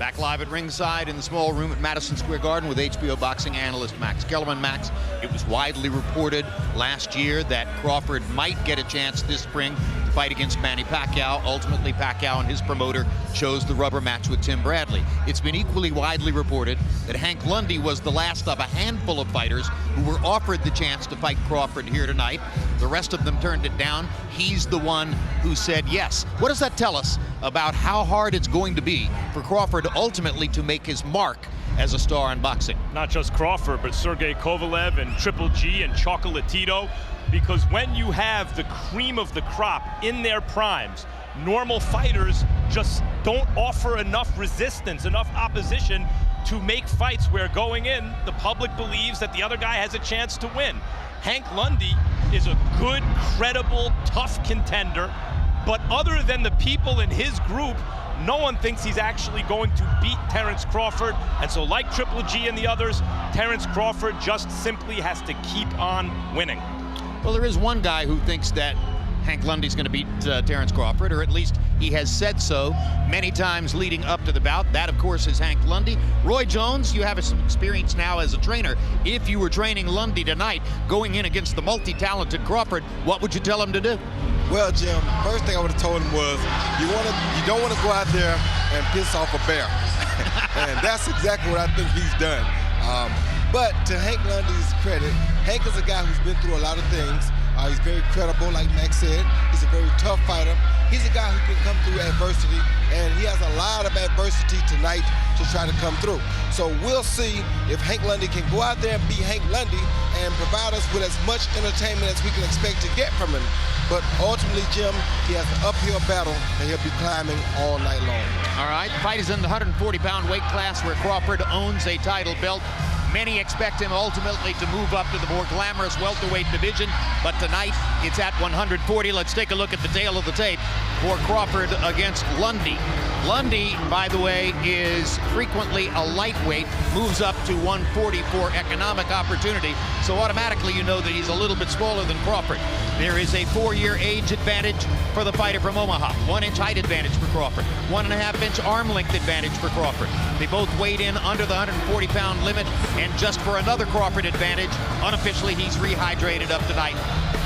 Back live at ringside in the small room at Madison Square Garden with HBO boxing analyst Max Kellerman. Max, it was widely reported last year that Crawford might get a chance this spring to fight against Manny Pacquiao. Ultimately, Pacquiao and his promoter chose the rubber match with Tim Bradley. It's been equally widely reported that Hank Lundy was the last of a handful of fighters who were offered the chance to fight Crawford here tonight. The rest of them turned it down. He's the one who said yes. What does that tell us about how hard it's going to be for Crawford ultimately to make his mark as a star in boxing? Not just Crawford, but Sergey Kovalev and Triple G and Chocolatito, because when you have the cream of the crop in their primes, normal fighters just don't offer enough resistance, enough opposition to make fights where going in, the public believes that the other guy has a chance to win. Hank Lundy is a good, credible, tough contender, but other than the people in his group, no one thinks he's actually going to beat Terence Crawford. And so like Triple G and the others, Terence Crawford just simply has to keep on winning. Well, there is one guy who thinks that Hank Lundy's going to beat Terence Crawford, or at least he has said so many times leading up to the bout. That, of course, is Hank Lundy. Roy Jones, you have some experience now as a trainer. If you were training Lundy tonight, going in against the multi-talented Crawford, what would you tell him to do? Well, Jim, first thing I would have told him was, you don't want to go out there and piss off a bear. And that's exactly what I think he's done. But to Hank Lundy's credit, Hank is a guy who's been through a lot of things. He's very credible, like Max said. He's a very tough fighter. He's a guy who can come through adversity, and he has a lot of adversity tonight to try to come through. So we'll see if Hank Lundy can go out there and be Hank Lundy and provide us with as much entertainment as we can expect to get from him. But ultimately, Jim, he has an uphill battle, and he'll be climbing all night long. All right, the fight is in the 140-pound weight class where Crawford owns a title belt. Many expect him ultimately to move up to the more glamorous welterweight division, but tonight it's at 140. Let's take a look at the tail of the tape for Crawford against Lundy. Lundy, by the way, is frequently a lightweight, moves up to 140 for economic opportunity, so automatically you know that he's a little bit smaller than Crawford. There is a 4-year age advantage for the fighter from Omaha, 1-inch height advantage for Crawford, 1.5-inch arm length advantage for Crawford. They both weighed in under the 140-pound limit, and just for another Crawford advantage, unofficially he's rehydrated up tonight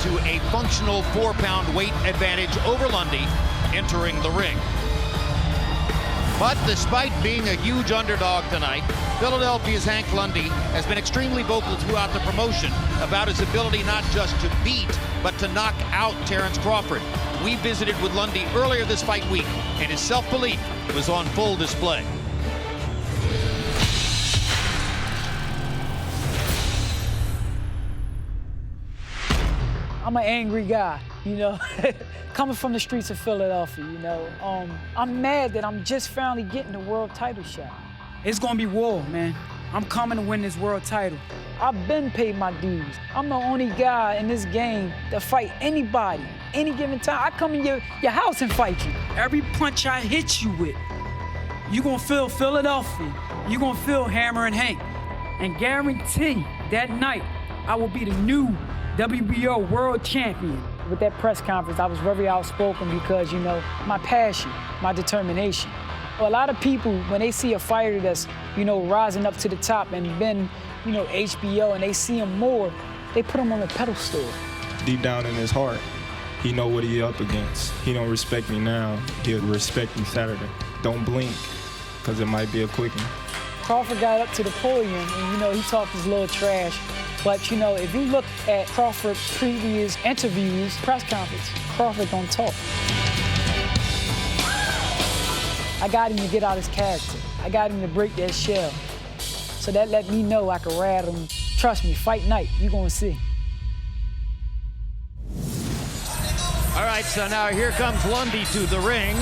to a functional 4-pound weight advantage over Lundy entering the ring. But despite being a huge underdog tonight, Philadelphia's Hank Lundy has been extremely vocal throughout the promotion about his ability not just to beat, but to knock out Terence Crawford. We visited with Lundy earlier this fight week, and his self-belief was on full display. I'm an angry guy, you know, coming from the streets of Philadelphia, you know. I'm mad that I'm just finally getting the world title shot. It's gonna be war, man. I'm coming to win this world title. I've been paid my dues. I'm the only guy in this game that fight anybody, any given time. I come in your house and fight you. Every punch I hit you with, you're gonna feel Philadelphia. You're gonna feel Hammer and Hank. And guarantee that night, I will be the new WBO world champion. With that press conference, I was very outspoken because, you know, my passion, my determination. A lot of people, when they see a fighter that's, you know, rising up to the top and been, you know, HBO, and they see him more, they put him on a pedestal. Deep down in his heart, he know what he up against. He don't respect me now, he'll respect me Saturday. Don't blink, because it might be a quickie. Crawford got up to the podium and, you know, he talked his little trash. But, you know, if you look at Crawford's previous interviews, press conference, Crawford don't talk. I got him to get out his character. I got him to break that shell. So that let me know I could rattle him. Trust me, fight night, you're gonna see. All right, so now here comes Lundy to the ring.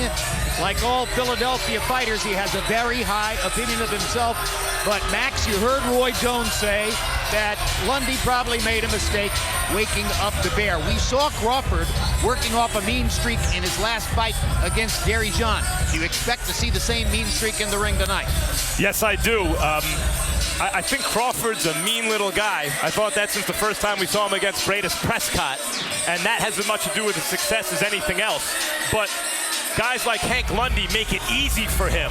Like all Philadelphia fighters, he has a very high opinion of himself. But Max, you heard Roy Jones say that Lundy probably made a mistake waking up the bear. We saw Crawford working off a mean streak in his last fight against Gary John. Do you expect to see the same mean streak in the ring tonight? Yes, I do. I think Crawford's a mean little guy. I thought that since the first time we saw him against Bradis Prescott, and that has as much to do with his success as anything else. But guys like Hank Lundy make it easy for him.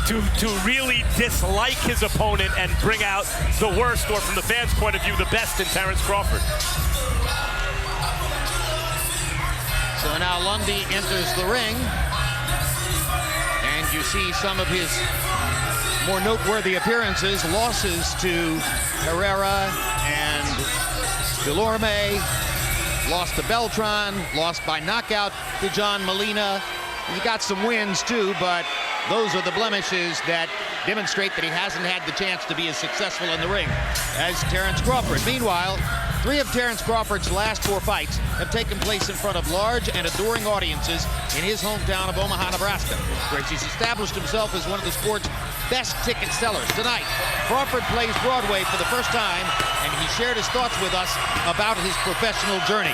to really dislike his opponent and bring out the worst, or from the fans' point of view, the best in Terence Crawford. So now Lundy enters the ring, and you see some of his more noteworthy appearances, losses to Herrera and Delorme, lost to Beltran, lost by knockout to John Molina. He got some wins too, but those are the blemishes that demonstrate that he hasn't had the chance to be as successful in the ring as Terence Crawford. Meanwhile, 3 of Terence Crawford's last 4 fights have taken place in front of large and adoring audiences in his hometown of Omaha, Nebraska, where he's established himself as one of the sport's best ticket sellers. Tonight, Crawford plays Broadway for the first time, and he shared his thoughts with us about his professional journey.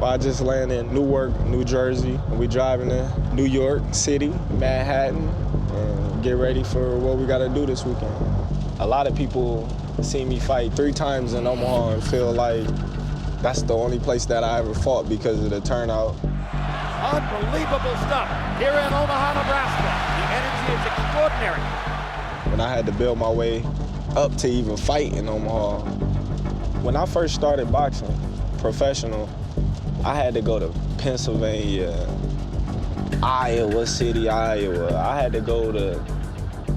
I just landed in Newark, New Jersey, and we driving to New York City, Manhattan, and get ready for what we got to do this weekend. A lot of people see me fight 3 times in Omaha and feel like that's the only place that I ever fought because of the turnout. Unbelievable stuff here in Omaha, Nebraska. The energy is extraordinary. When I had to build my way up to even fight in Omaha, when I first started boxing professional, I had to go to Pennsylvania, Iowa City, Iowa. I had to go to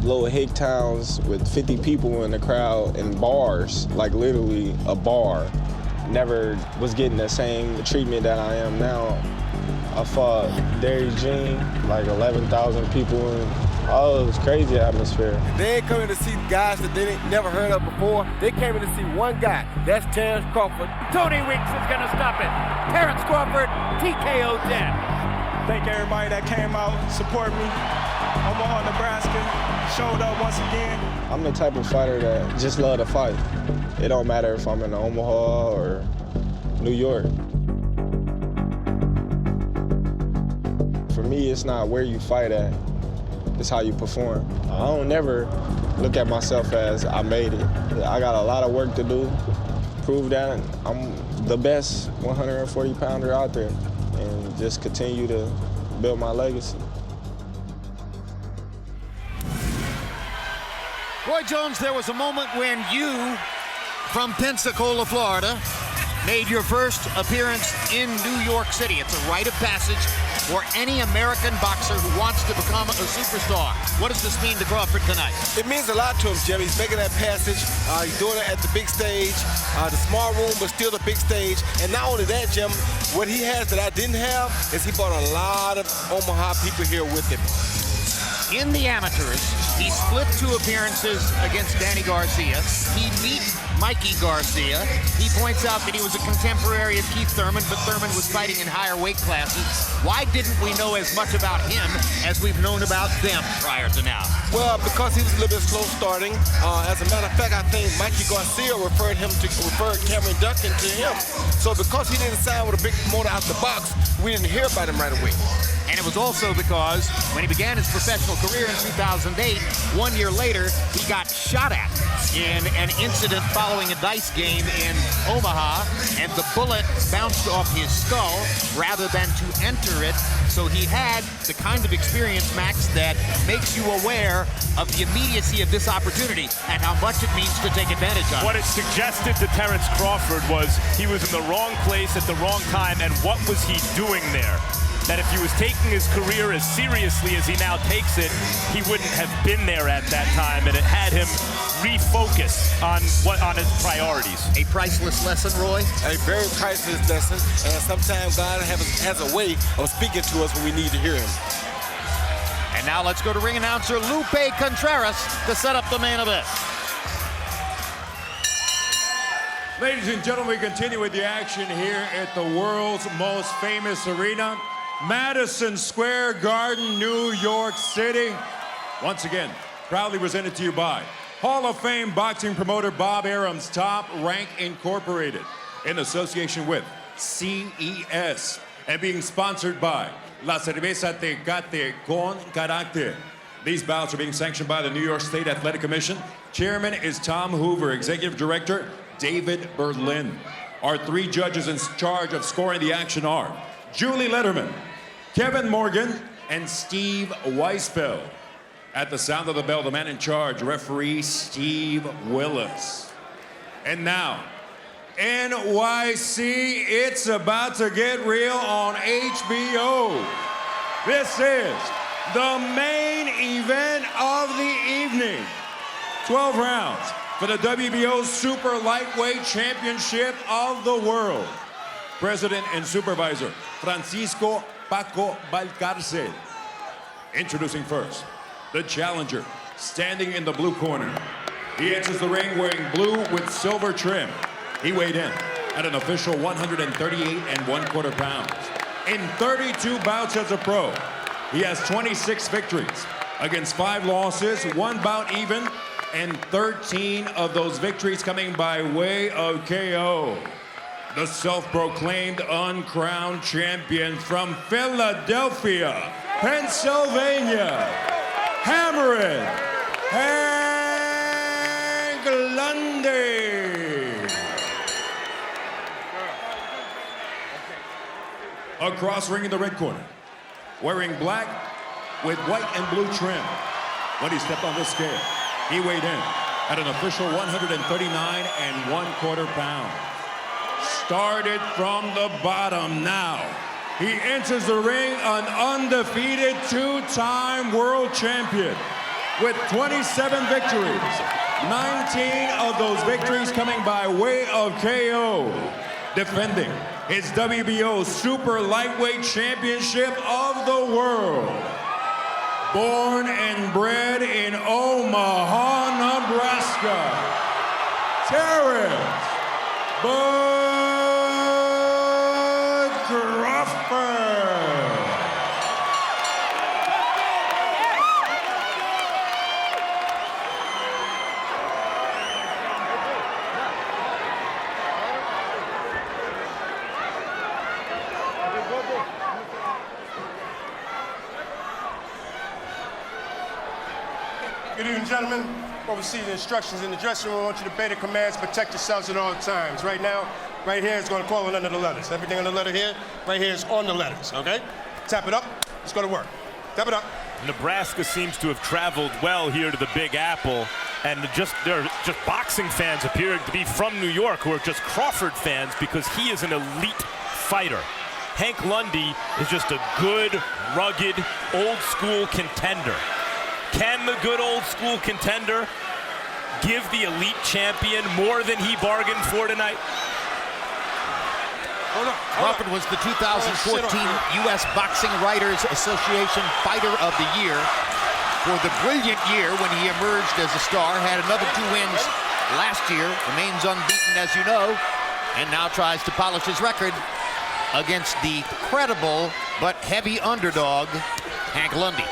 little hick towns with 50 people in the crowd in bars, like literally a bar. Never was getting the same treatment that I am now. I fought Derry Jean, like 11,000 people in. Oh, it was crazy atmosphere. They ain't coming to see guys that they ain't never heard of before. They came in to see one guy. That's Terence Crawford. Tony Weeks is going to stop it. Terence Crawford, TKO 10. Thank everybody that came out, support me. Omaha, Nebraska, showed up once again. I'm the type of fighter that just love to fight. It don't matter if I'm in Omaha or New York. For me, it's not where you fight at. It's how you perform. I don't never look at myself as I made it. I got a lot of work to do, prove that I'm the best 140-pounder out there, and just continue to build my legacy. Roy Jones, there was a moment when you, from Pensacola, Florida, made your first appearance in New York City. It's a rite of passage for any American boxer who wants to become a superstar. What does this mean to Crawford tonight? It means a lot to him, Jim. He's making that passage. He's doing it at the big stage, the small room, but still the big stage. And not only that, Jim, what he has that I didn't have is he brought a lot of Omaha people here with him. In the amateurs, he split 2 appearances against Danny Garcia. He beat Mikey Garcia. He points out that he was a contemporary of Keith Thurman, but Thurman was fighting in higher weight classes. Why didn't we know as much about him as we've known about them prior to now? Well, because he was a little bit slow starting. As a matter of fact, I think Mikey Garcia referred Cameron Duncan to him. So because he didn't sign with a big promoter out the box, we didn't hear about him right away. And it was also because when he began his professional career in 2008, 1 year later, he got shot at in an incident following a dice game in Omaha, and the bullet bounced off his skull rather than to enter it. So he had the kind of experience, Max, that makes you aware of the immediacy of this opportunity and how much it means to take advantage of it. What it suggested to Terence Crawford was he was in the wrong place at the wrong time, and what was he doing there? That if he was taking his career as seriously as he now takes it, he wouldn't have been there at that time, and it had him refocus on his priorities. A priceless lesson, Roy? A very priceless lesson, and sometimes God has a way of speaking to us when we need to hear him. And now let's go to ring announcer Lupe Contreras to set up the main event. Ladies and gentlemen, we continue with the action here at the world's most famous arena, Madison Square Garden, New York City. Once again, proudly presented to you by Hall of Fame boxing promoter Bob Arum's Top Rank Incorporated, in association with CES, and being sponsored by La Cerveza Tecate con Carácter. These bouts are being sanctioned by the New York State Athletic Commission. Chairman is Tom Hoover, Executive Director David Berlin. Our 3 judges in charge of scoring the action are Julie Letterman, Kevin Morgan, and Steve Weisfeld. At the sound of the bell, the man in charge, referee Steve Willis. And now, NYC, it's about to get real on HBO. This is the main event of the evening. 12 rounds for the WBO Super Lightweight Championship of the World. President and Supervisor, Francisco Paco Valcarcel. Introducing first, the challenger, standing in the blue corner. He enters the ring wearing blue with silver trim. He weighed in at an official 138 1/4 pounds. In 32 bouts as a pro, he has 26 victories against 5 losses, 1 bout even, and 13 of those victories coming by way of KO. The self-proclaimed uncrowned champion from Philadelphia, Pennsylvania, hammering Hank Lundy. Across ring in the red corner, wearing black with white and blue trim. When he stepped on the scale, he weighed in at an official 139 1/4 pounds. Started from the bottom now. He enters the ring an undefeated 2-time world champion with 27 victories. 19 of those victories coming by way of KO. Defending his WBO Super Lightweight Championship of the World. Born and bred in Omaha, Nebraska, Terence Crawford. Good evening, gentlemen. Oversee the instructions in the dressing room. I want you to obey the commands, protect yourselves at all times. Right now, right here is going to call it under the letters. Everything on the letter here, right here is on the letters, okay? Tap it up. Let's go to work. Tap it up. Nebraska seems to have traveled well here to the Big Apple, and there are just boxing fans appearing to be from New York who are just Crawford fans because he is an elite fighter. Hank Lundy is just a good, rugged, old-school contender. Can the good old-school contender give the elite champion more than he bargained for tonight? Crawford was the 2014 U.S. Boxing Writers Association Fighter of the Year for the brilliant year when he emerged as a star, had another 2 wins last year, remains unbeaten as you know, and now tries to polish his record against the credible but heavy underdog, Hank Lundy.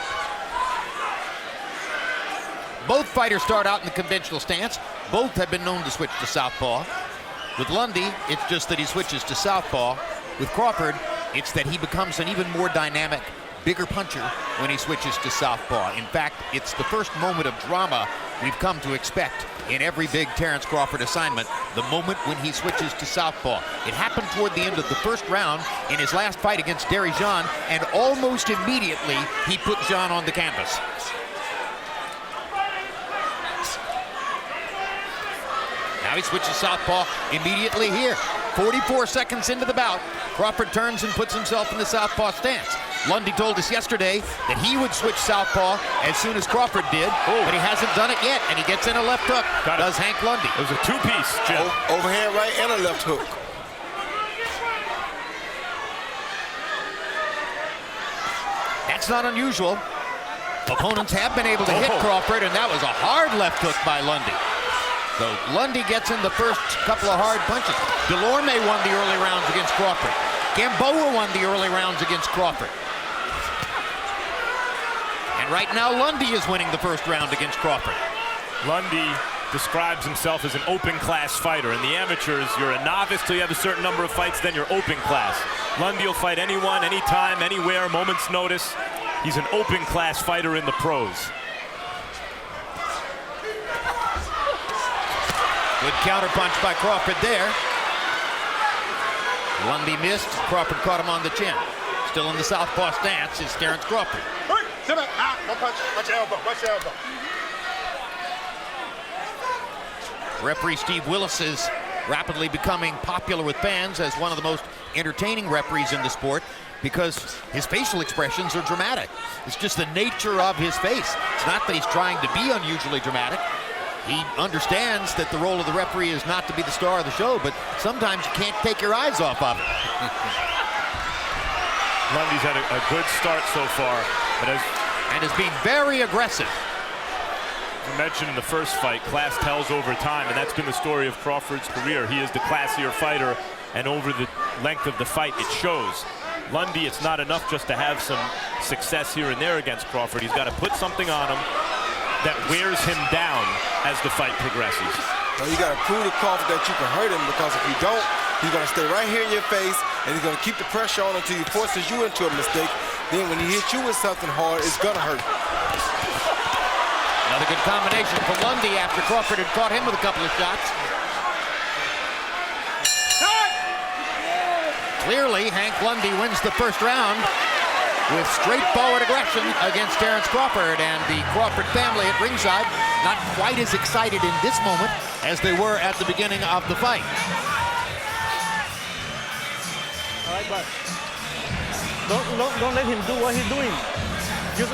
Both fighters start out in the conventional stance. Both have been known to switch to southpaw. With Lundy, it's just that he switches to southpaw. With Crawford, it's that he becomes an even more dynamic, bigger puncher when he switches to southpaw. In fact, it's the first moment of drama we've come to expect in every big Terence Crawford assignment, the moment when he switches to southpaw. It happened toward the end of the first round in his last fight against Derry Jean, and almost immediately he put Jean on the canvas. Now he switches southpaw immediately here. 44 seconds into the bout, Crawford turns and puts himself in the southpaw stance. Lundy told us yesterday that he would switch southpaw as soon as Crawford did, but he hasn't done it yet, and he gets in a left hook. Does Hank Lundy. It was a 2-piece, Jim. Overhand right and a left hook. That's not unusual. Opponents have been able to hit Crawford, and that was a hard left hook by Lundy. So Lundy gets in the first couple of hard punches. Delorme won the early rounds against Crawford. Gamboa won the early rounds against Crawford. And right now Lundy is winning the first round against Crawford. Lundy describes himself as an open class fighter. In the amateurs, you're a novice till you have a certain number of fights, then you're open class. Lundy will fight anyone, anytime, anywhere, moment's notice. He's an open class fighter in the pros. Good counterpunch by Crawford there. Lundy missed. Crawford caught him on the chin. Still in the southpaw stance is Terence Crawford. Hey, sit back. Ah, don't punch. Watch your elbow. Watch your elbow. Referee Steve Willis is rapidly becoming popular with fans as one of the most entertaining referees in the sport because his facial expressions are dramatic. It's just the nature of his face. It's not that he's trying to be unusually dramatic. He understands that the role of the referee is not to be the star of the show, but sometimes you can't take your eyes off of it. Lundy's had a good start so far, but and is being very aggressive. you mentioned in the first fight, class tells over time, and that's been the story of Crawford's career. He is the classier fighter, and over the length of the fight, it shows. Lundy, it's not enough just to have some success here and there against Crawford. He's got to put something on him that wears him down as the fight progresses. So you got to prove to Crawford that you can hurt him, because if you don't, he's going to stay right here in your face, and he's going to keep the pressure on until he forces you into a mistake. Then when he hits you with something hard, it's going to hurt. Another good combination from Lundy after Crawford had caught him with a couple of shots. Clearly, Hank Lundy wins the first round with straightforward aggression against Terence Crawford, and the Crawford family at ringside not quite as excited in this moment as they were at the beginning of the fight. All right, but don't let him do what he's doing. Just,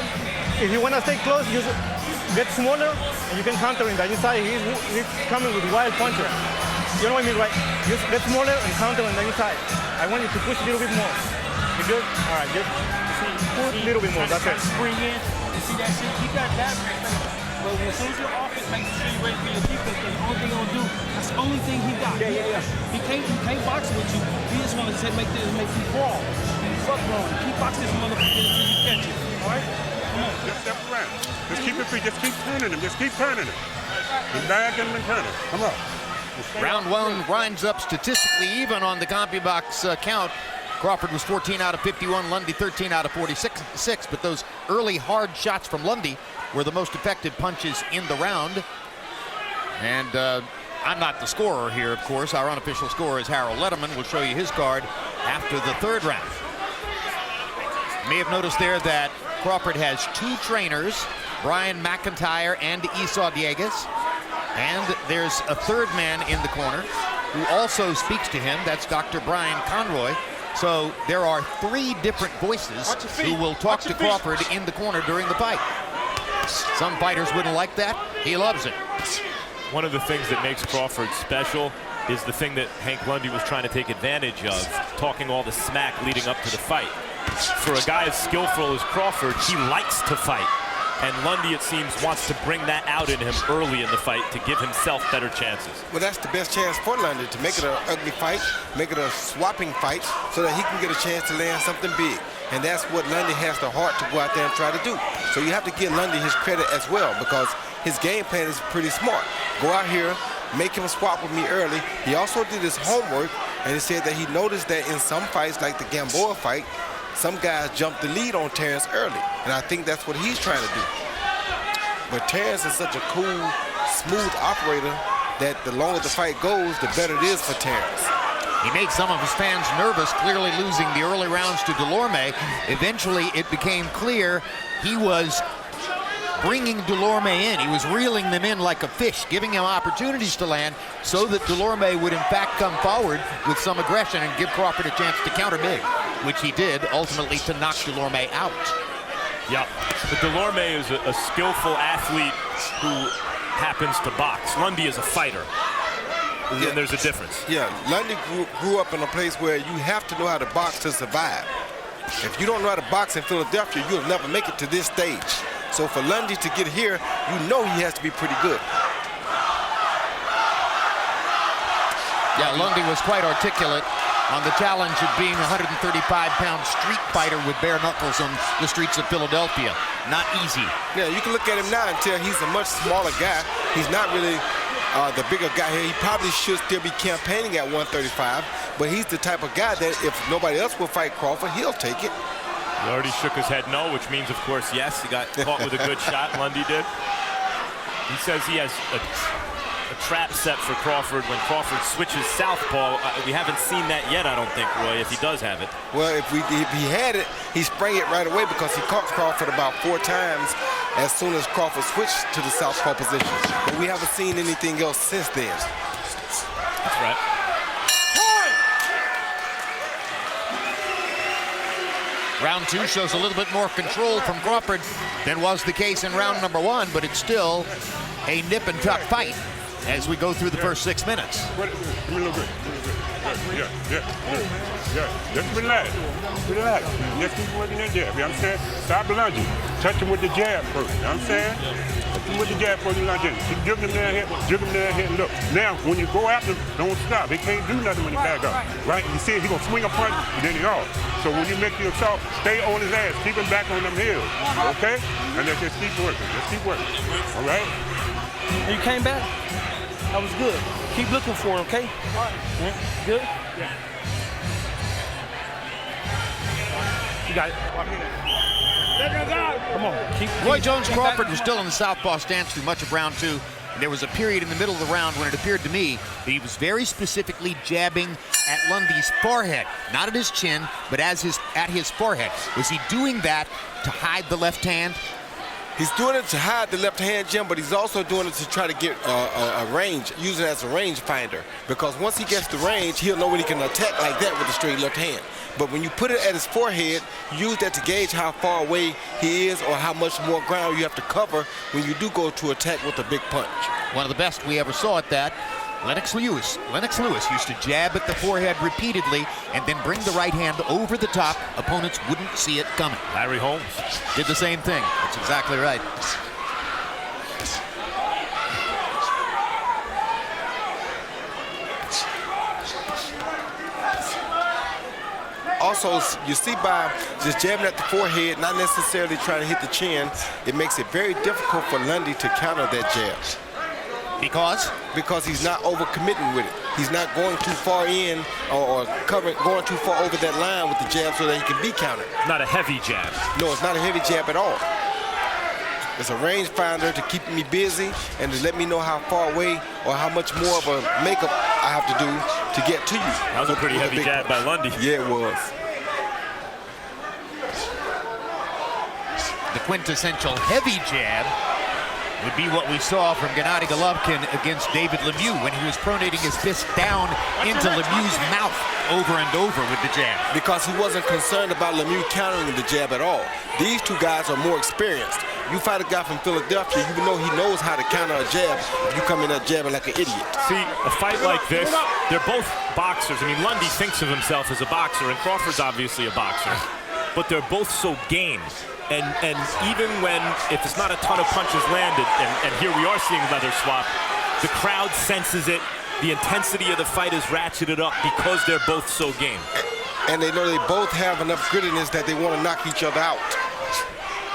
if you want to stay close, just get smaller, and you can counter him. The inside, he's coming with wild punches. You know what I mean, right? Just get smaller and counter on the inside. I want you to push a little bit more. You good? All right, just push a little bit more. That's it. Spring in. You see that shit? You got that. But as soon as your offense makes sure you're ready for your defense, because the only thing he'll do, that's the only thing he got. Yeah. He can't box with you. He just want to make you crawl. Fuck wrong. Keep boxing this motherfucker until you catch it. All right? Come on. Just step around. Just keep it free. Just keep turning him. Just keep turning him. He's back and turning. Come on. Round one winds up statistically even on the CompuBox count. Crawford was 14 out of 51, Lundy 13 out of 46, but those early hard shots from Lundy were the most effective punches in the round. And I'm not the scorer here, of course. Our unofficial scorer is Harold Letterman. We'll show you his card after the third round. You may have noticed there that Crawford has two trainers, Brian McIntyre and Esau Dieguez. And there's a third man in the corner who also speaks to him. That's Dr. Brian Conroy. So there are three different voices who will talk to Crawford in the corner during the fight. Some fighters wouldn't like that. He loves it. One of the things that makes Crawford special is the thing that Hank Lundy was trying to take advantage of, talking all the smack leading up to the fight. For a guy as skillful as Crawford, he likes to fight. And Lundy, it seems, wants to bring that out in him early in the fight to give himself better chances. Well, that's the best chance for Lundy, to make it an ugly fight, make it a swapping fight, so that he can get a chance to land something big. And that's what Lundy has the heart to go out there and try to do. So you have to give Lundy his credit as well, because his game plan is pretty smart. Go out here, make him swap with me early. He also did his homework, and he said that he noticed that in some fights, like the Gamboa fight, some guys jump the lead on Terence early, and I think that's what he's trying to do. But Terence is such a cool, smooth operator that the longer the fight goes, the better it is for Terence. He made some of his fans nervous, clearly losing the early rounds to Delorme. Eventually, it became clear he was bringing Delorme in. He was reeling them in like a fish, giving him opportunities to land so that Delorme would in fact come forward with some aggression and give Crawford a chance to counter big, which he did, ultimately to knock Delorme out. Yeah, but Delorme is a skillful athlete who happens to box. Lundy is a fighter. Yeah. And there's a difference. Yeah, Lundy grew up in a place where you have to know how to box to survive. If you don't know how to box in Philadelphia, you'll never make it to this stage. So for Lundy to get here, you know he has to be pretty good. Yeah, Lundy was quite articulate on the challenge of being a 135-pound street fighter with bare knuckles on the streets of Philadelphia. Not easy. Yeah, you can look at him now and tell he's a much smaller guy. He's not really the bigger guy here. He probably should still be campaigning at 135, but he's the type of guy that if nobody else will fight Crawford, he'll take it. He already shook his head no, which means, of course, yes. He got caught with a good shot. Lundy did. He says he has trap set for Crawford when Crawford switches southpaw. We haven't seen that yet, I don't think, Roy, if he does have it. Well, if he had it, he sprang it right away because he caught Crawford about 4 times as soon as Crawford switched to the southpaw position. But we haven't seen anything else since then. That's right. Round 2 shows a little bit more control from Crawford than was the case in round number 1, but it's still a nip and tuck fight as we go through the first 6 minutes. Just relax. Relax. Just keep working that jab. You know what I'm saying? Stop lunging. Touch him with the jab first. You know what I'm saying? Touch him with the jab before you lunge in. Keep jiggling there, hit, look. Now, when you go after him, don't stop. He can't do nothing when he back up. Right? You see, he's going to swing a punch, and then he's off. So when you make your assault, stay on his ass. Keep him back on them heels. Okay? And then just keep working. Just keep working. All right? You came back? That was good. Keep looking for it, okay? Yeah. Good? Yeah. You got it. Come on. Roy Jones Crawford was still in the southpaw stance through much of round 2. And there was a period in the middle of the round when it appeared to me that he was very specifically jabbing at Lundy's forehead, not at his chin, but at his forehead. Was he doing that to hide the left hand? He's doing it to hide the left hand, Jim, but he's also doing it to try to get a range, use it as a range finder. Because once he gets the range, he'll know when he can attack like that with a straight left hand. But when you put it at his forehead, use that to gauge how far away he is or how much more ground you have to cover when you do go to attack with a big punch. One of the best we ever saw at that. Lennox Lewis used to jab at the forehead repeatedly and then bring the right hand over the top. Opponents wouldn't see it coming. Larry Holmes did the same thing. That's exactly right. Also, you see by just jabbing at the forehead, not necessarily trying to hit the chin, it makes it very difficult for Lundy to counter that jab. Because? Because he's not overcommitting with it. He's not going too far in or going too far over that line with the jab so that he can be countered. Not a heavy jab. No, it's not a heavy jab at all. It's a range finder to keep me busy and to let me know how far away or how much more of a makeup I have to do to get to you. That was a pretty heavy jab by Lundy. Yeah, it was. The quintessential heavy jab would be what we saw from Gennady Golovkin against David Lemieux when he was pronating his fist down into Lemieux's mouth over and over with the jab. Because he wasn't concerned about Lemieux countering the jab at all. These two guys are more experienced. You fight a guy from Philadelphia, you know he knows how to counter a jab if you come in there jabbing like an idiot. See, a fight like this, they're both boxers. I mean, Lundy thinks of himself as a boxer, and Crawford's obviously a boxer. But they're both so game. And even when, if it's not a ton of punches landed, and here we are seeing leather swap, the crowd senses it. The intensity of the fight is ratcheted up because they're both so game. And they know they both have enough grittiness that they want to knock each other out.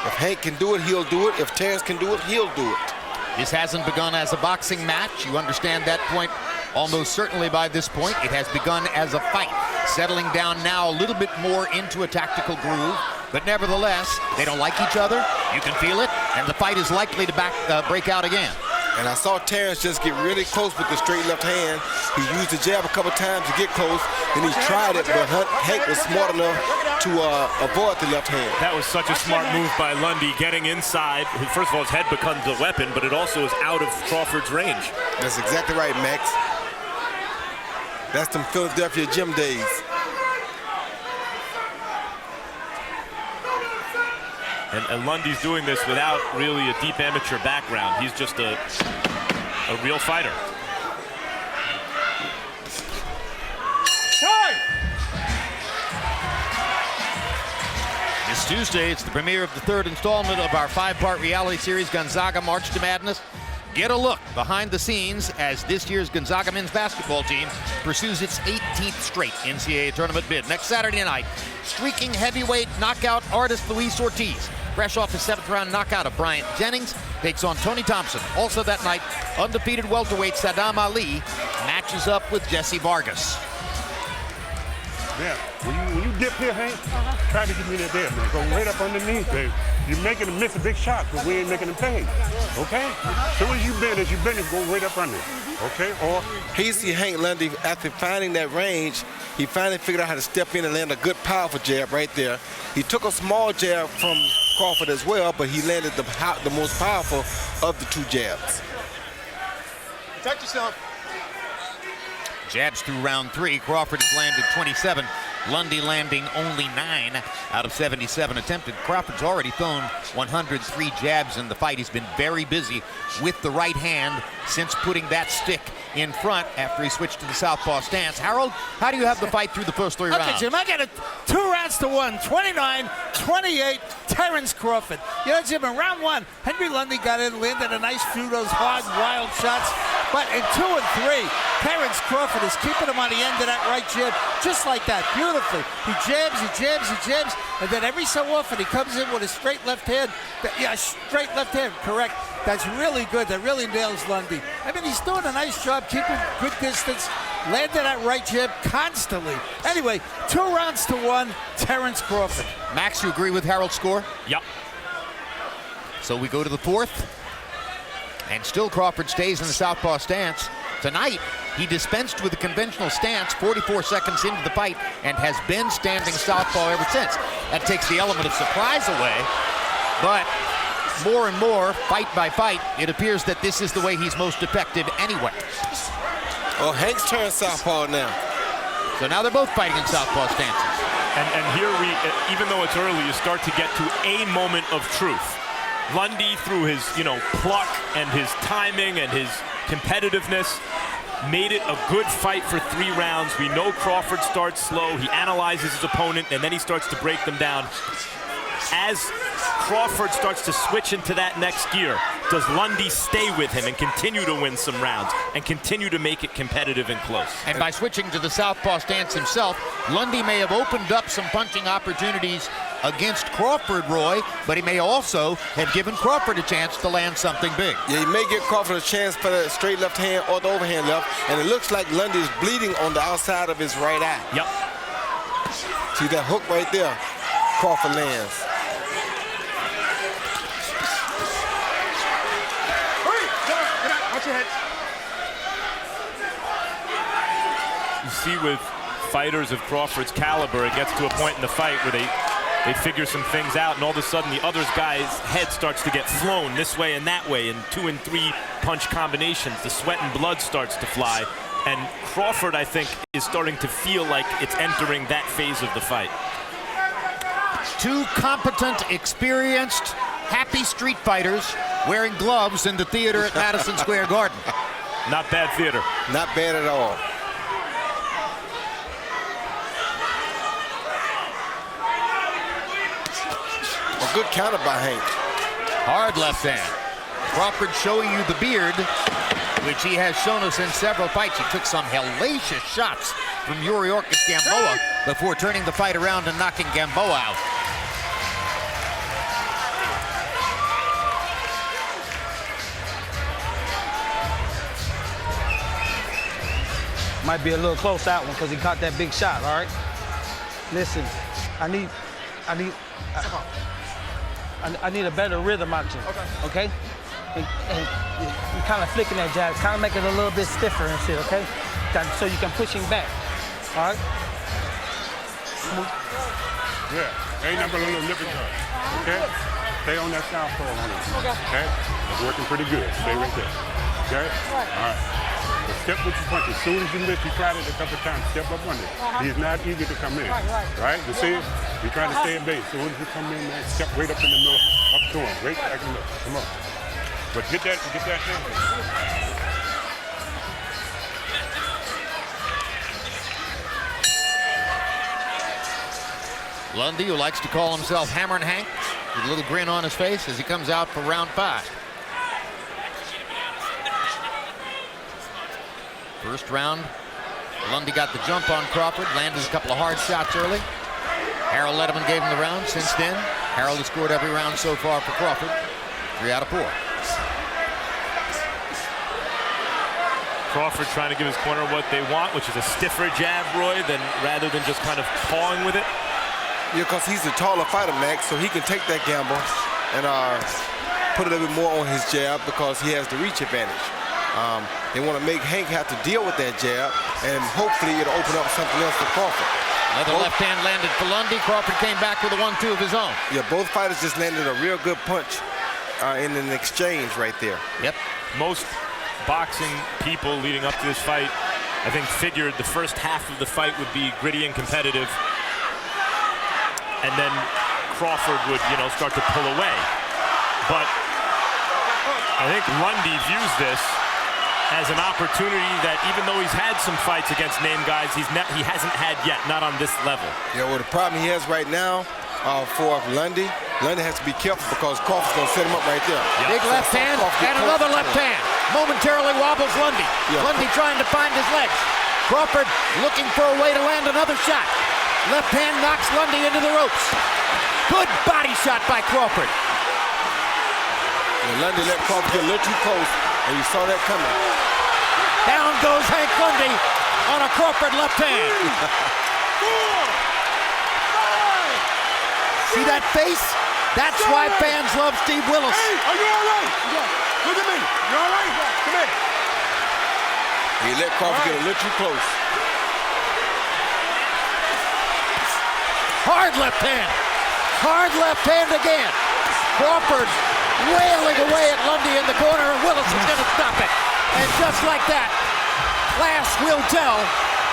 If Hank can do it, he'll do it. If Terence can do it, he'll do it. This hasn't begun as a boxing match. You understand that point almost certainly by this point. It has begun as a fight, settling down now a little bit more into a tactical groove. But nevertheless, they don't like each other. You can feel it, and the fight is likely to break out again. And I saw Terence just get really close with the straight left hand. He used the jab a couple times to get close, then he tried it, but Hank was smart enough to avoid the left hand. That was such a smart move by Lundy, getting inside. First of all, his head becomes a weapon, but it also is out of Crawford's range. That's exactly right, Max. That's them Philadelphia gym days. And Lundy's doing this without really a deep amateur background. He's just a real fighter. This Tuesday, it's the premiere of the third installment of our 5-part reality series, Gonzaga March to Madness. Get a look behind the scenes as this year's Gonzaga men's basketball team pursues its 18th straight NCAA tournament bid. Next Saturday night, streaking heavyweight knockout artist Luis Ortiz, fresh off his 7th-round knockout of Bryant Jennings, takes on Tony Thompson. Also that night, undefeated welterweight Saddam Ali matches up with Jesse Vargas. Now, when you dip here, Hank, try to get me there, man. Go right up underneath, baby. You're making them miss a big shot, but we ain't making them pay. Okay? So as you bend, go right up under. Okay? Or He see Hank Lundy, after finding that range, he finally figured out how to step in and land a good, powerful jab right there. He took a small jab from Crawford as well, but he landed the most powerful of the two jabs. Protect yourself. Jabs through round 3. Crawford has landed 27. Lundy landing only 9 out of 77 attempted. Crawford's already thrown 103 jabs in the fight. He's been very busy with the right hand since putting that stick in front after he switched to the southpaw stance. Harold, how do you have the fight through the first 3 rounds? Okay, Jim, I got it 2 rounds to 1, 29-28, Terence Crawford. You know, Jim, in round 1, Henry Lundy got in, landed a nice few of those hard, wild shots. But in 2 and 3, Terence Crawford is keeping him on the end of that right jab, just like that, beautifully. He jabs, he jabs, he jabs, and then every so often he comes in with a straight left hand. Yeah, straight left hand, correct. That's really good. That really nails Lundy. I mean, he's doing a nice job keeping good distance, landing that right jab constantly. Anyway, 2 rounds to 1, Terence Crawford. Max, you agree with Harold's score? Yep. So we go to the 4th. And still Crawford stays in the southpaw stance. Tonight, he dispensed with the conventional stance 44 seconds into the fight and has been standing southpaw ever since. That takes the element of surprise away, but more and more, fight by fight, it appears that this is the way he's most effective anyway. Oh, Hank's turned southpaw now. So now they're both fighting in southpaw stances. And here we, even though it's early, you start to get to a moment of truth. Lundy, through his, pluck and his timing and his competitiveness, made it a good fight for 3 rounds. We know Crawford starts slow. He analyzes his opponent, and then he starts to break them down. As Crawford starts to switch into that next gear, does Lundy stay with him and continue to win some rounds and continue to make it competitive and close? And by switching to the southpaw stance himself, Lundy may have opened up some punching opportunities against Crawford, Roy, but he may also have given Crawford a chance to land something big. Yeah, he may give Crawford a chance for the straight left hand or the overhand left, and it looks like Lundy is bleeding on the outside of his right eye. Yep. See that hook right there? Crawford lands. Watch your head. You see with fighters of Crawford's caliber, it gets to a point in the fight where they figure some things out, and all of a sudden the other guy's head starts to get flown this way and that way in 2 and 3 punch combinations. The sweat and blood starts to fly, and Crawford, I think, is starting to feel like it's entering that phase of the fight. 2 competent, experienced, happy street fighters wearing gloves in the theater at Madison Square Garden. Not bad theater. Not bad at all. A good counter by Hank. Hard left hand. Crawford showing you the beard, which he has shown us in several fights. He took some hellacious shots from Yuriorkis Gamboa before turning the fight around and knocking Gamboa out. Might be a little close that one because he caught that big shot, all right? Listen, I need a better rhythm out here, okay? And you're kind of flicking that jab, kind of make it a little bit stiffer and shit, okay? So you can push him back, all right? yeah, ain't nothing but a little nip and tuck. Okay? Stay on that southpaw on it. Okay? It's working pretty good. Stay right there. Okay? All right. But step with your punch. As soon as you miss, he tried it a couple of times. Step up under. He's not eager to come in. Right? You see it? He's trying to stay at base. So when you come in, man, step right up in the middle, up to him. Right back in the middle. Come on. But get that hand. Lundy, who likes to call himself Hammer and Hank, with a little grin on his face as he comes out for round 5. First round, Lundy got the jump on Crawford, landed a couple of hard shots early. Harold Letterman gave him the round. Since then, Harold has scored every round so far for Crawford, 3 out of 4. Crawford trying to give his corner what they want, which is a stiffer jab, Roy, rather than just kind of pawing with it. Yeah, because he's a taller fighter, Max, so he can take that gamble and put a little bit more on his jab because he has the reach advantage. They want to make Hank have to deal with that jab, and hopefully it'll open up something else for Crawford. Another left hand landed for Lundy. Crawford came back with a 1-2 of his own. Yeah, both fighters just landed a real good punch in an exchange right there. Yep. Most boxing people leading up to this fight, I think, figured the first half of the fight would be gritty and competitive, and then Crawford would, start to pull away. But I think Lundy views this as an opportunity that, even though he's had some fights against name guys, he hasn't had yet, not on this level. Yeah, well, the problem he has right now for Lundy has to be careful because Crawford's going to set him up right there. Yep. Big left hand and another left hand. Momentarily wobbles Lundy. Yeah. Lundy trying to find his legs. Crawford looking for a way to land another shot. Left hand knocks Lundy into the ropes. Good body shot by Crawford. Yeah, Lundy let Crawford get a little too close, and you saw that coming. Down goes Hank Lundy on a Crawford left hand. 4, 5, see that face? That's why fans love Steve Willis. Hey, are you all right? Yeah. Look at me. You all right? Come here. He let Crawford get a little too close. Hard left hand. Hard left hand again. Crawford wailing away at Lundy in the corner, and Willis is going to stop it. And just like that, class will tell.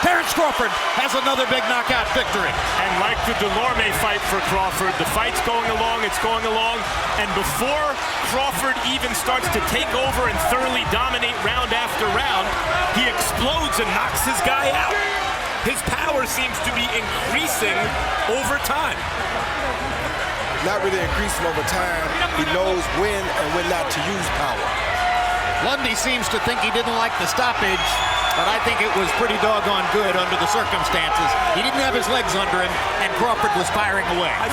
Terence Crawford has another big knockout victory. And like the Delorme fight for Crawford, the fight's going along, it's going along, and before Crawford even starts to take over and thoroughly dominate round after round, he explodes and knocks his guy out. His power seems to be increasing over time. Not really increasing over time. He knows when and when not to use power. Lundy seems to think he didn't like the stoppage, but I think it was pretty doggone good under the circumstances. He didn't have his legs under him, and Crawford was firing away. I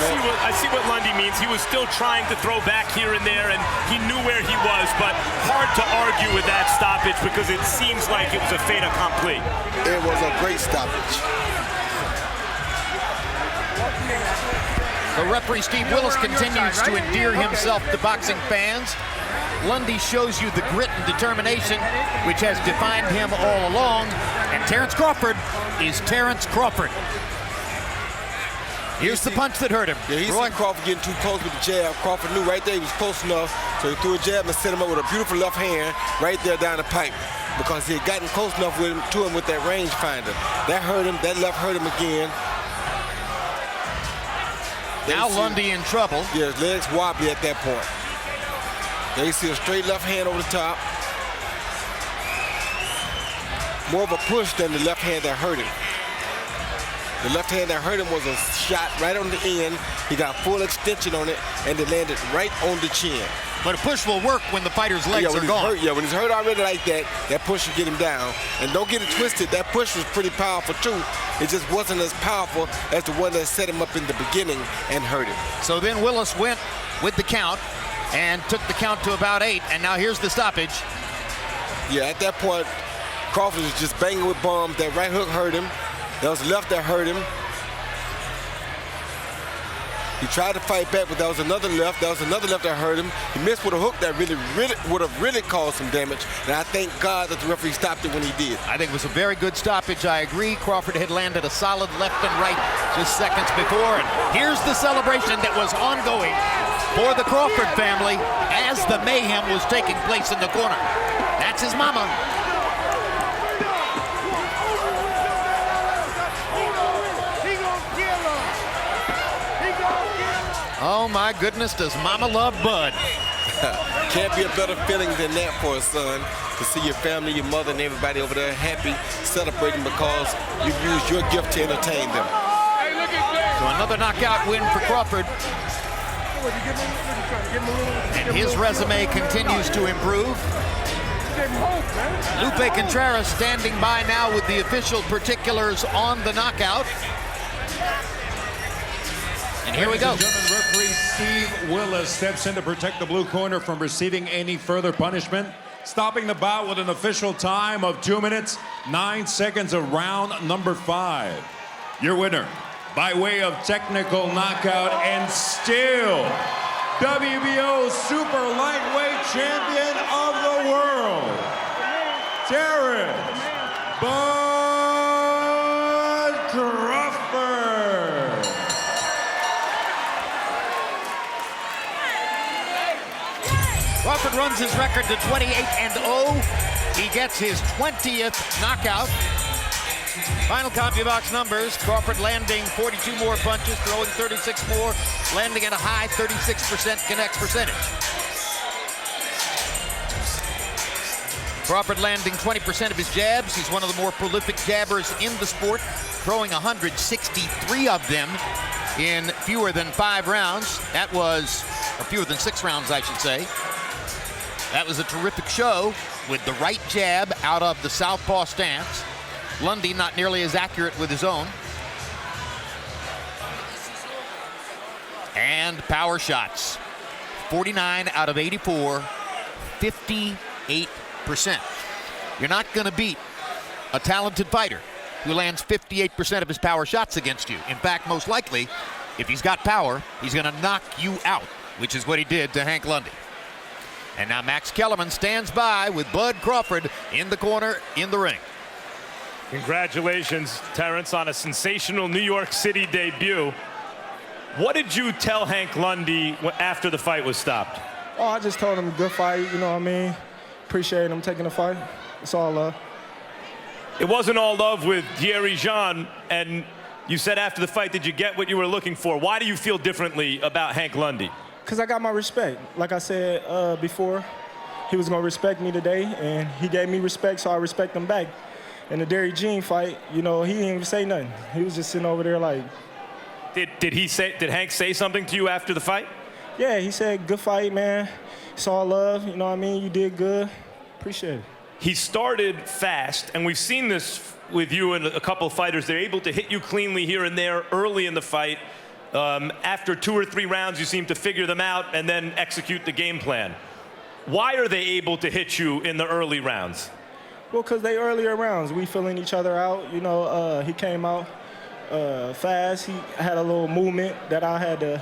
see what Lundy means. He was still trying to throw back here and there, and he knew where he was, but hard to argue with that stoppage because it seems like it was a fait accompli. It was a great stoppage. The referee, Steve Willis, continues to endear himself to boxing fans. Lundy shows you the grit and determination which has defined him all along. And Terence Crawford is Terence Crawford. Here's the punch that hurt him. Yeah, he seen Crawford getting too close with the jab. Crawford knew right there he was close enough, so he threw a jab and set him up with a beautiful left hand right there down the pipe because he had gotten close enough to him with that rangefinder. That hurt him. That left hurt him again. Now Lundy in trouble. Yeah, his legs wobbly at that point. There you see a straight left hand over the top. More of a push than the left hand that hurt him. The left hand that hurt him was a shot right on the end. He got full extension on it, and it landed right on the chin. But a push will work when the fighter's legs are gone. When he's hurt already like that, that push will get him down. And don't get it twisted, that push was pretty powerful too. It just wasn't as powerful as the one that set him up in the beginning and hurt him. So then Willis went with the count and took the count to about 8, and now here's the stoppage. Yeah, at that point, Crawford was just banging with bombs. That right hook hurt him. That was left that hurt him. He tried to fight back, but that was another left. That was another left that hurt him. He missed with a hook that really would have really caused some damage. And I thank God that the referee stopped it when he did. I think it was a very good stoppage. I agree. Crawford had landed a solid left and right just seconds before. And here's the celebration that was ongoing for the Crawford family as the mayhem was taking place in the corner. That's his mama. Oh my goodness, does mama love Bud? Can't be a better feeling than that for a son, to see your family, your mother, and everybody over there happy, celebrating because you used your gift to entertain them. So another knockout win for Crawford. And his resume continues to improve. Lupe Contreras standing by now with the official particulars on the knockout. And here we go. Referee Steve Willis steps in to protect the blue corner from receiving any further punishment. stopping the bout with an official time of 2 minutes, 9 seconds of round number 5. Your winner, by way of technical knockout and still WBO super lightweight champion of the world, Terence Crawford. Crawford runs his record to 28-0. He gets his 20th knockout. Final CompuBox numbers, Crawford landing 42 more punches, throwing 36 more, landing at a high 36% connect percentage. Crawford landing 20% of his jabs. He's one of the more prolific jabbers in the sport, throwing 163 of them in fewer than 5 rounds. That was, or fewer than 6 rounds, I should say. That was a terrific show with the right jab out of the southpaw stance. Lundy not nearly as accurate with his own. And power shots. 49 out of 84, 58%. You're not going to beat a talented fighter who lands 58% of his power shots against you. In fact, most likely, if he's got power, he's going to knock you out, which is what he did to Hank Lundy. And now Max Kellerman stands by with Bud Crawford in the corner in the ring. Congratulations, Terence, on a sensational New York City debut. What did you tell Hank Lundy after the fight was stopped? Oh, I just told him good fight, you know what I mean? Appreciate him taking the fight. It's all love. It wasn't all love with Thierry Jean, and you said after the fight, did you get what you were looking for? Why do you feel differently about Hank Lundy? Because I got my respect. Like I said before, he was going to respect me today, and he gave me respect, so I respect him back. In the Derry Jean fight, you know, he didn't even say nothing. He was just sitting over there like. Did Hank say something to you after the fight? Yeah, he said, good fight, man. It's all love, you know what I mean? You did good. Appreciate it. He started fast, and we've seen this with you and a couple of fighters. They're able to hit you cleanly here and there early in the fight. After 2 or 3 rounds, you seem to figure them out and then execute the game plan. Why are they able to hit you in the early rounds? Well, because they earlier rounds, we filling each other out. You know, he came out fast. He had a little movement that I had to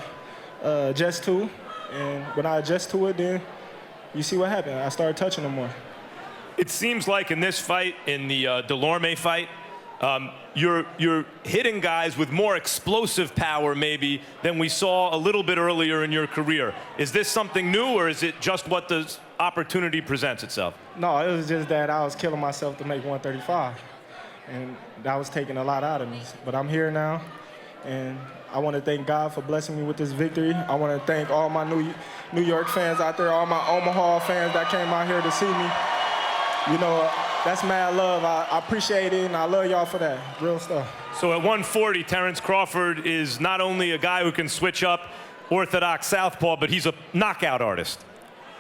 adjust to. And when I adjust to it, then you see what happened. I started touching him more. It seems like in this fight, in the Delorme fight, you're hitting guys with more explosive power maybe than we saw a little bit earlier in your career. Is this something new, or is it just what the opportunity presents itself? No, it was just that I was killing myself to make 135, and that was taking a lot out of me. But I'm here now, and I want to thank God for blessing me with this victory. I want to thank all my New York fans out there, all my Omaha fans that came out here to see me. You know, that's mad love. I appreciate it, and I love y'all for that. Real stuff. So at 140, Terence Crawford is not only a guy who can switch up orthodox southpaw, but he's a knockout artist.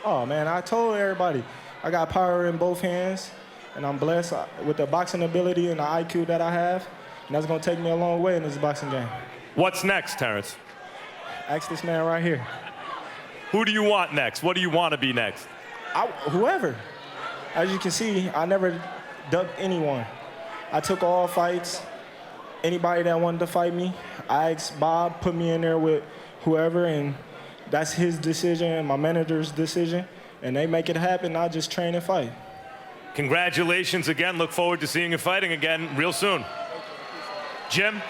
Oh, man, I told everybody, I got power in both hands, and I'm blessed with the boxing ability and the IQ that I have, and that's going to take me a long way in this boxing game. What's next, Terence? Ask this man right here. Who do you want next? What do you want to be next? Whoever. As you can see, I never ducked anyone. I took all fights. Anybody that wanted to fight me, I asked Bob, put me in there with whoever, and that's his decision, my manager's decision, and they make it happen. I just train and fight. Congratulations again. Look forward to seeing you fighting again real soon. Jim?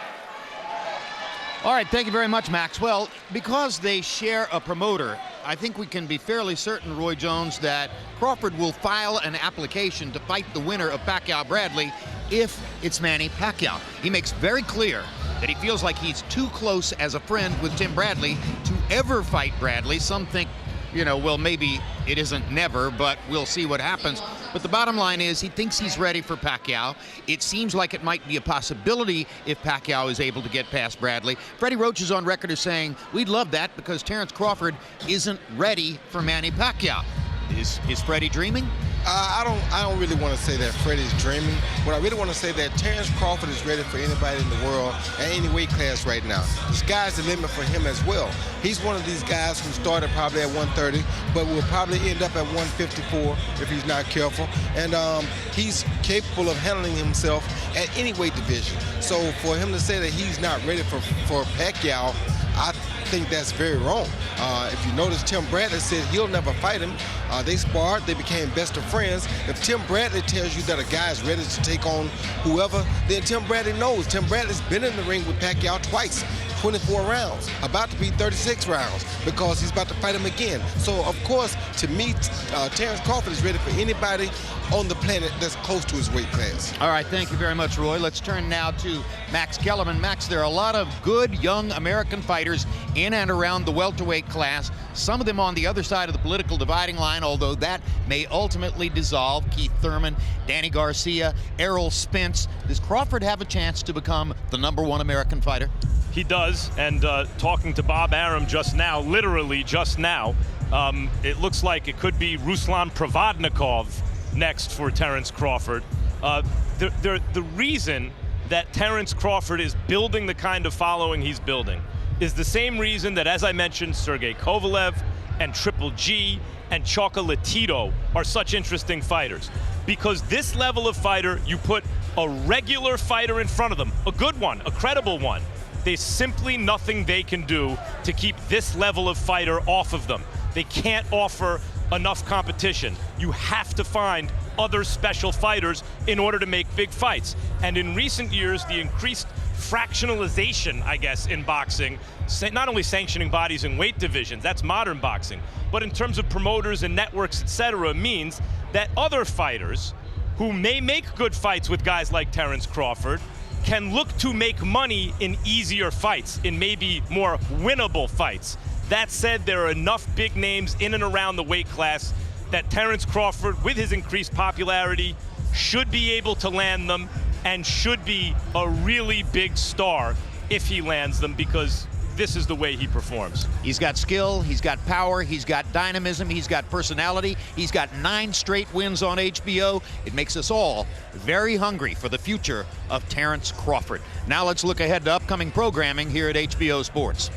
All right, thank you very much, Max. Well, because they share a promoter, I think we can be fairly certain, Roy Jones, that Crawford will file an application to fight the winner of Pacquiao-Bradley if it's Manny Pacquiao. He makes very clear that he feels like he's too close as a friend with Tim Bradley to ever fight Bradley. Some think, you know, well, maybe it isn't never, but we'll see what happens. But the bottom line is he thinks he's ready for Pacquiao. It seems like it might be a possibility if Pacquiao is able to get past Bradley. Freddie Roach is on record as saying, we'd love that because Terence Crawford isn't ready for Manny Pacquiao. Is Freddie dreaming? I don't really want to say that Freddie's dreaming. What I really want to say that Terence Crawford is ready for anybody in the world at any weight class right now. The sky's the limit for him as well. He's one of these guys who started probably at 130, but will probably end up at 154 if he's not careful. And he's capable of handling himself at any weight division. So for him to say that he's not ready for Pacquiao, I think that's very wrong. If you notice, Tim Bradley said he'll never fight him. They sparred, they became best of friends. If Tim Bradley tells you that a guy is ready to take on whoever, then Tim Bradley knows. Tim Bradley's been in the ring with Pacquiao twice, 24 rounds, about to be 36 rounds, because he's about to fight him again. So, of course, to me, Terence Crawford is ready for anybody on the planet that's close to his weight class. All right, thank you very much, Roy. Let's turn now to Max Kellerman. Max, there are a lot of good young American fighters in and around the welterweight class, some of them on the other side of the political dividing line, although that may ultimately dissolve. Keith Thurman, Danny Garcia, Errol Spence. Does Crawford have a chance to become the #1 American fighter? He does, and talking to Bob Arum just now, literally just now, it looks like it could be Ruslan Provodnikov next for Terence Crawford. The reason that Terence Crawford is building the kind of following he's building is the same reason that, as I mentioned, Sergey Kovalev and Triple G and Chocolatito are such interesting fighters. Because this level of fighter, you put a regular fighter in front of them, a good one, a credible one. There's simply nothing they can do to keep this level of fighter off of them. They can't offer enough competition. You have to find other special fighters in order to make big fights. And in recent years, the increased fractionalization, I guess, in boxing, not only sanctioning bodies in weight divisions, that's modern boxing, but in terms of promoters and networks, etc., means that other fighters who may make good fights with guys like Terence Crawford can look to make money in easier fights, in maybe more winnable fights. That said, there are enough big names in and around the weight class that Terence Crawford, with his increased popularity, should be able to land them and should be a really big star if he lands them, because this is the way he performs. He's got skill, he's got power, he's got dynamism, he's got personality, he's got 9 straight wins on HBO. It makes us all very hungry for the future of Terence Crawford. Now let's look ahead to upcoming programming here at HBO Sports.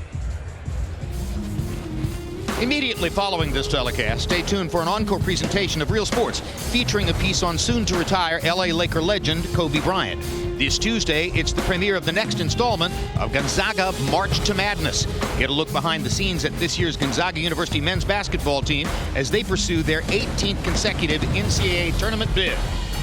Immediately following this telecast, stay tuned for an encore presentation of Real Sports featuring a piece on soon-to-retire LA Laker legend Kobe Bryant. This Tuesday, it's the premiere of the next installment of Gonzaga March to Madness. Get a look behind the scenes at this year's Gonzaga University men's basketball team as they pursue their 18th consecutive NCAA tournament bid.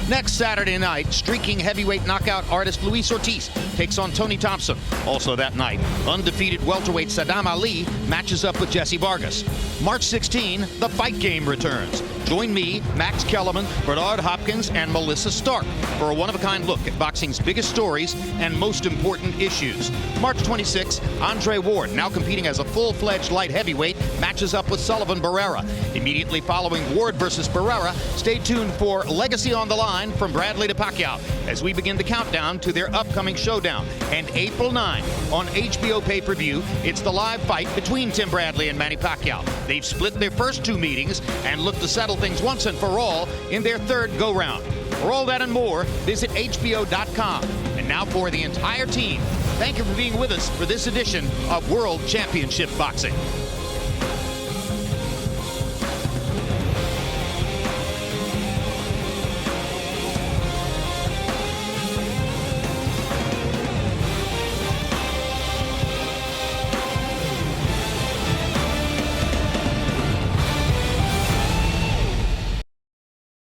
Next Saturday night, streaking heavyweight knockout artist Luis Ortiz takes on Tony Thompson. Also that night, undefeated welterweight Saddam Ali matches up with Jesse Vargas. March 16, the fight game returns. Join me, Max Kellerman, Bernard Hopkins, and Melissa Stark for a one-of-a-kind look at boxing's biggest stories and most important issues. March 26, Andre Ward, now competing as a full-fledged light heavyweight, matches up with Sullivan Barrera. Immediately following Ward versus Barrera, stay tuned for Legacy on the Line from Bradley to Pacquiao as we begin the countdown to their upcoming showdown. And April 9 on HBO pay-per-view, it's the live fight between Tim Bradley and Manny Pacquiao. They've split their first 2 meetings and look to settle things once and for all in their third go-round. For all that and more, visit HBO.com. And now for the entire team, thank you for being with us for this edition of World Championship Boxing.